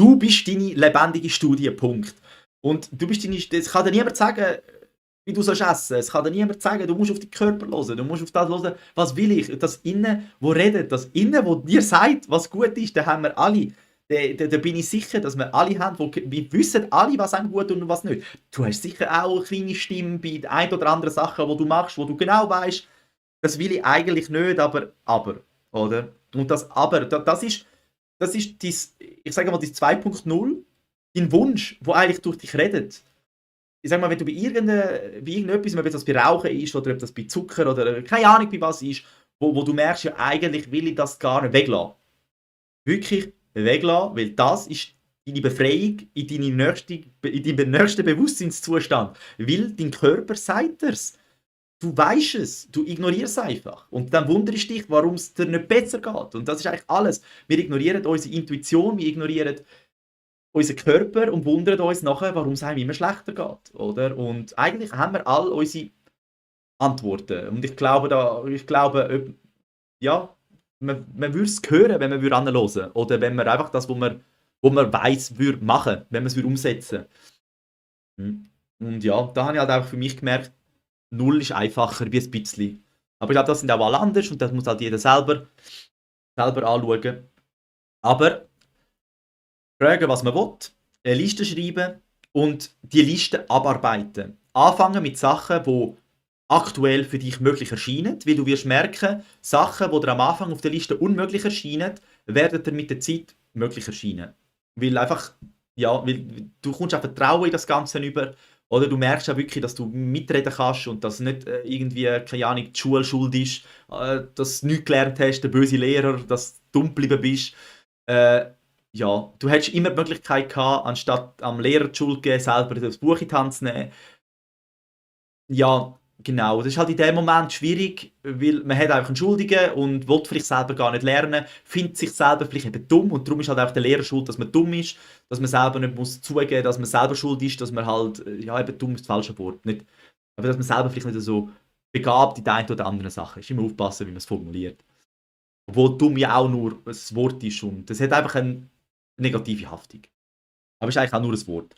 Du bist deine lebendige Studie, Punkt. Und du bist deine, es kann dir niemand sagen, wie du sollst essen. Es kann dir niemand sagen, du musst auf den Körper hören, du musst auf das hören, was will ich. Das Innen, wo redet, das Innen, wo dir sagt, was gut ist, da haben wir alle. Da bin ich sicher, dass wir alle haben, wir wissen alle, was einem gut tut und was nicht. Du hast sicher auch eine kleine Stimme bei der ein oder anderen Sachen, die du machst, wo du genau weißt, das will ich eigentlich nicht, aber, oder? Und das aber, das ist dein, ich sage mal, dein 2.0, dein Wunsch, wo eigentlich durch dich redet. Ich sage mal, wenn du bei irgendetwas, ob das bei Rauchen ist oder ob das bei Zucker oder keine Ahnung bei was ist, wo du merkst, ja eigentlich will ich das gar nicht weglassen. Wirklich weglassen, weil das ist deine Befreiung in deinen nächsten Bewusstseinszustand. Weil dein Körper sagt dir's. Du weißt es, du ignorierst es einfach. Und dann wunderst du dich, warum es dir nicht besser geht. Und das ist eigentlich alles. Wir ignorieren unsere Intuition, wir ignorieren unseren Körper und wundern uns nachher, warum es einem immer schlechter geht. Oder? Und eigentlich haben wir all unsere Antworten. Und ich glaube, ja, man würde es hören, wenn man anhören würde. Oder wenn man einfach das, was man weiss, würde machen, wenn man es umsetzen würde. Und ja, da habe ich halt auch für mich gemerkt, null ist einfacher wie ein bisschen. Aber ich glaube, das sind auch alle anders und das muss halt jeder selber anschauen. Aber fragen, was man will, eine Liste schreiben und die Liste abarbeiten. Anfangen mit Sachen, die aktuell für dich möglich erscheinen, weil du wirst merken, Sachen, die dir am Anfang auf der Liste unmöglich erscheinen, werden dir mit der Zeit möglich erscheinen. Weil einfach, ja, weil du kommst auch Vertrauen in das Ganze über. Oder du merkst auch wirklich, dass du mitreden kannst und dass nicht irgendwie, keine Ahnung, die Schule schuld ist, dass du nichts gelernt hast, der böse Lehrer, dass du dumm geblieben bist. Ja, du hättest immer die Möglichkeit gehabt, anstatt am Lehrer die Schuld zu geben, selber das Buch in die Hand zu nehmen. Ja, genau. Das ist halt in dem Moment schwierig, weil man hat einfach einen Schuldigen und will vielleicht selber gar nicht lernen, findet sich selber vielleicht eben dumm und darum ist halt auch der Lehrer schuld, dass man dumm ist, dass man selber nicht muss zugeben, dass man selber schuld ist, dass man halt, ja eben dumm ist das falsche Wort, nicht, aber dass man selber vielleicht nicht so begabt in der einen oder anderen Sache ist. Immer aufpassen, wie man es formuliert. Obwohl dumm ja auch nur ein Wort ist und das hat einfach eine negative Haftung. Aber es ist eigentlich auch nur ein Wort.